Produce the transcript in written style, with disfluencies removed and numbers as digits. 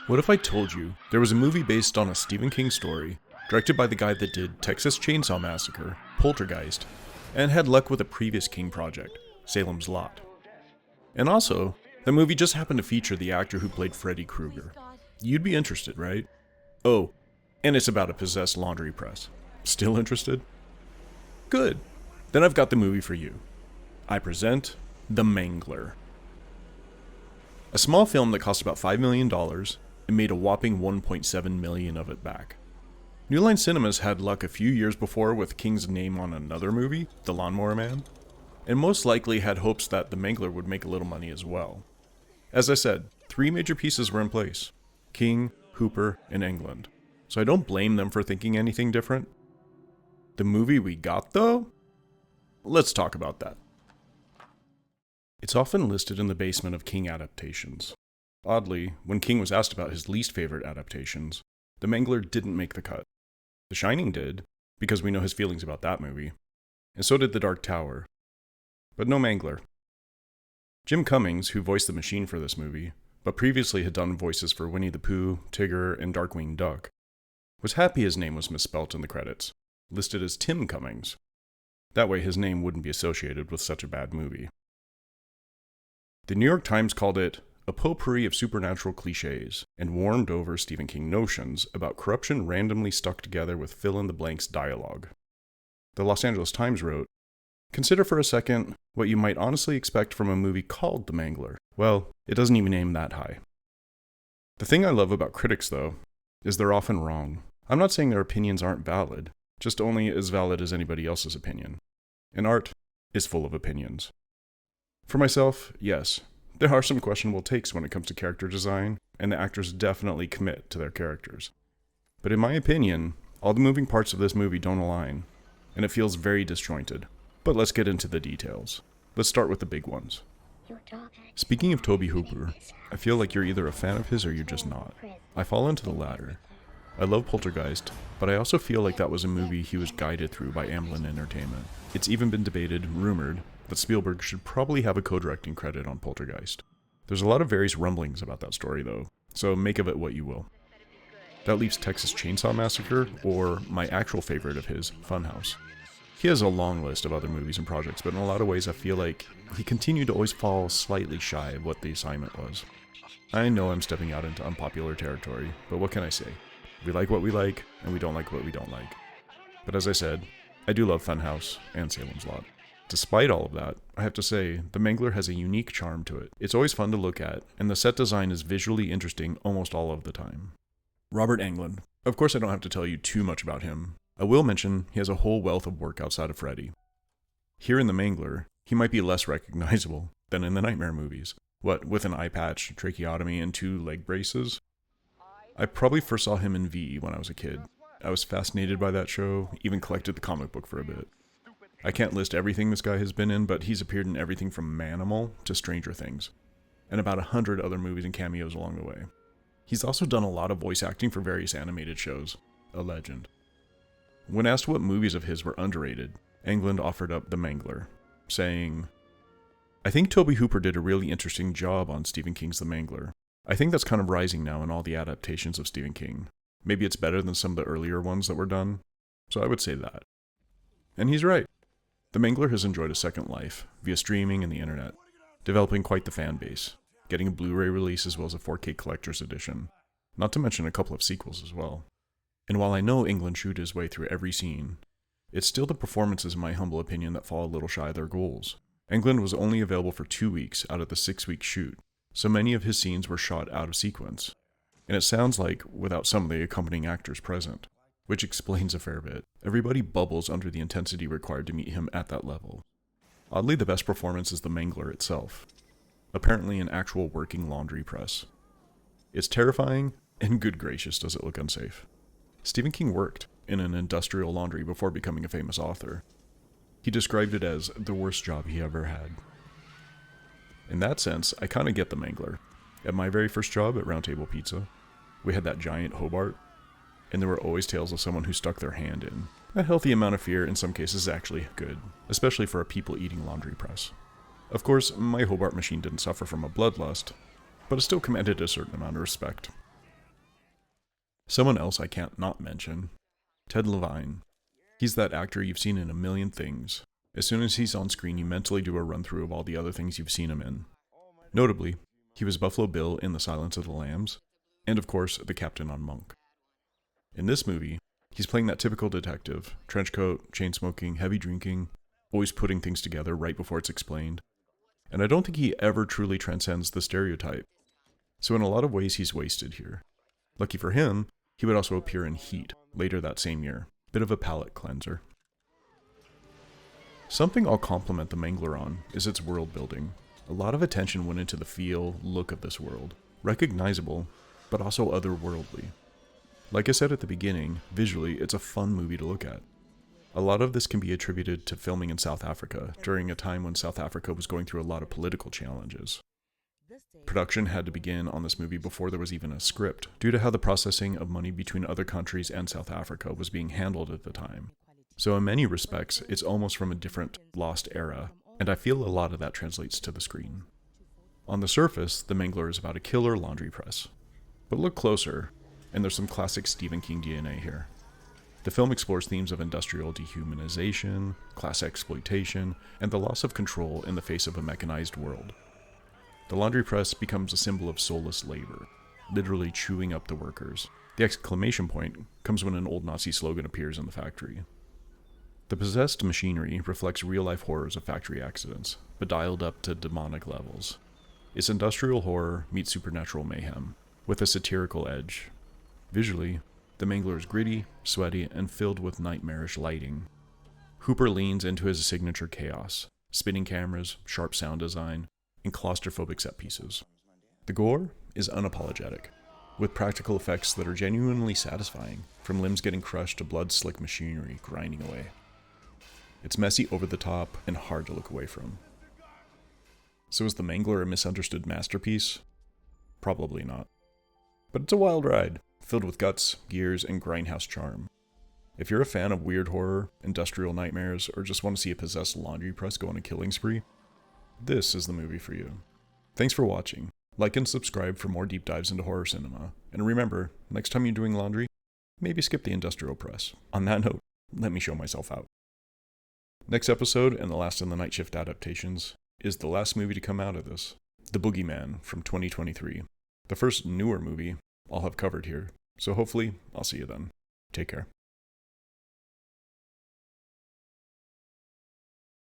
What if I told you there was a movie based on a Stephen King story, directed by the guy that did Texas Chainsaw Massacre, Poltergeist, and had luck with a previous King project, Salem's Lot. And also, the movie just happened to feature the actor who played Freddy Krueger. You'd be interested, right? Oh, and it's about a possessed laundry press. Still interested? Good. Then I've got the movie for you. I present The Mangler. A small film that cost about $5 million and made a whopping $1.7 million of it back. New Line Cinemas had luck a few years before with King's name on another movie, The Lawnmower Man, and most likely had hopes that The Mangler would make a little money as well. As I said, 3 major pieces were in place: King, Hooper, and Englund, so I don't blame them for thinking anything different. The movie we got, though? Let's talk about that. It's often listed in the basement of King adaptations. Oddly, when King was asked about his least favorite adaptations, The Mangler didn't make the cut. The Shining did, because we know his feelings about that movie, and so did The Dark Tower. But no Mangler. Jim Cummings, who voiced the machine for this movie, but previously had done voices for Winnie the Pooh, Tigger, and Darkwing Duck, was happy his name was misspelt in the credits, listed as Tim Cummings. That way his name wouldn't be associated with such a bad movie. The New York Times called it a potpourri of supernatural cliches, and warmed over Stephen King notions about corruption randomly stuck together with fill-in-the-blanks dialogue. The Los Angeles Times wrote, "Consider for a second what you might honestly expect from a movie called The Mangler. Well, it doesn't even aim that high." The thing I love about critics, though, is they're often wrong. I'm not saying their opinions aren't valid, just only as valid as anybody else's opinion. And art is full of opinions. For myself, yes, there are some questionable takes when it comes to character design, and the actors definitely commit to their characters. But in my opinion, all the moving parts of this movie don't align, and it feels very disjointed. But let's get into the details. Let's start with the big ones. Speaking of Tobe Hooper, I feel like you're either a fan of his or you're just not. I fall into the latter. I love Poltergeist, but I also feel like that was a movie he was guided through by Amblin Entertainment. It's even been debated, rumored, that Spielberg should probably have a co-directing credit on Poltergeist. There's a lot of various rumblings about that story though, so make of it what you will. That leaves Texas Chainsaw Massacre, or my actual favorite of his, Funhouse. He has a long list of other movies and projects, but in a lot of ways I feel like he continued to always fall slightly shy of what the assignment was. I know I'm stepping out into unpopular territory, but what can I say? We like what we like, and we don't like what we don't like. But as I said, I do love Funhouse and Salem's Lot. Despite all of that, I have to say, The Mangler has a unique charm to it. It's always fun to look at, and the set design is visually interesting almost all of the time. Robert Englund. Of course I don't have to tell you too much about him. I will mention he has a whole wealth of work outside of Freddy. Here in The Mangler, he might be less recognizable than in the Nightmare movies. What, with an eye patch, tracheotomy, and 2 leg braces? I probably first saw him in VE when I was a kid. I was fascinated by that show, even collected the comic book for a bit. I can't list everything this guy has been in, but he's appeared in everything from Manimal to Stranger Things, and about 100 other movies and cameos along the way. He's also done a lot of voice acting for various animated shows. A legend. When asked what movies of his were underrated, Englund offered up The Mangler, saying, "I think Tobe Hooper did a really interesting job on Stephen King's The Mangler. I think that's kind of rising now in all the adaptations of Stephen King. Maybe it's better than some of the earlier ones that were done, so I would say that." And he's right. The Mangler has enjoyed a second life, via streaming and the internet, developing quite the fan base, getting a Blu-ray release as well as a 4K collector's edition, not to mention a couple of sequels as well. And while I know Englund chewed his way through every scene, it's still the performances in my humble opinion that fall a little shy of their goals. Englund was only available for 2 weeks out of the 6-week shoot, so many of his scenes were shot out of sequence, and it sounds like without some of the accompanying actors present, which explains a fair bit. Everybody bubbles under the intensity required to meet him at that level. Oddly, the best performance is The Mangler itself, apparently an actual working laundry press. It's terrifying, and good gracious does it look unsafe. Stephen King worked in an industrial laundry before becoming a famous author. He described it as the worst job he ever had. In that sense, I kinda get The Mangler. At my very first job at Round Table Pizza, we had that giant Hobart, and there were always tales of someone who stuck their hand in. A healthy amount of fear in some cases is actually good, especially for a people-eating laundry press. Of course, my Hobart machine didn't suffer from a bloodlust, but it still commanded a certain amount of respect. Someone else I can't not mention, Ted Levine. He's that actor you've seen in a million things. As soon as he's on screen, you mentally do a run-through of all the other things you've seen him in. Notably, he was Buffalo Bill in The Silence of the Lambs, and of course, the captain on Monk. In this movie, he's playing that typical detective, trench coat, chain smoking, heavy drinking, always putting things together right before it's explained. And I don't think he ever truly transcends the stereotype. So in a lot of ways, he's wasted here. Lucky for him, he would also appear in Heat later that same year. Bit of a palate cleanser. Something I'll compliment The Mangler on is its world building. A lot of attention went into the feel, look of this world. Recognizable, but also otherworldly. Like I said at the beginning, visually, it's a fun movie to look at. A lot of this can be attributed to filming in South Africa, during a time when South Africa was going through a lot of political challenges. Production had to begin on this movie before there was even a script, due to how the processing of money between other countries and South Africa was being handled at the time. So in many respects, it's almost from a different, lost era, and I feel a lot of that translates to the screen. On the surface, The Mangler is about a killer laundry press. But look closer, and there's some classic Stephen King DNA here. The film explores themes of industrial dehumanization, class exploitation, and the loss of control in the face of a mechanized world. The laundry press becomes a symbol of soulless labor, literally chewing up the workers. The exclamation point comes when an old Nazi slogan appears in the factory. The possessed machinery reflects real-life horrors of factory accidents, but dialed up to demonic levels. It's industrial horror meets supernatural mayhem, with a satirical edge. Visually, The Mangler is gritty, sweaty, and filled with nightmarish lighting. Hooper leans into his signature chaos, spinning cameras, sharp sound design, and claustrophobic set pieces. The gore is unapologetic, with practical effects that are genuinely satisfying, from limbs getting crushed to blood-slick machinery grinding away. It's messy, over the top, and hard to look away from. So is The Mangler a misunderstood masterpiece? Probably not. But it's a wild ride, filled with guts, gears, and grindhouse charm. If you're a fan of weird horror, industrial nightmares, or just want to see a possessed laundry press go on a killing spree, this is the movie for you. Thanks for watching. Like and subscribe for more deep dives into horror cinema. And remember, next time you're doing laundry, maybe skip the industrial press. On that note, let me show myself out. Next episode, and the last in the Night Shift adaptations, is the last movie to come out of this, The Boogeyman from 2023. The first newer movie I'll have covered here, so hopefully I'll see you then. Take care.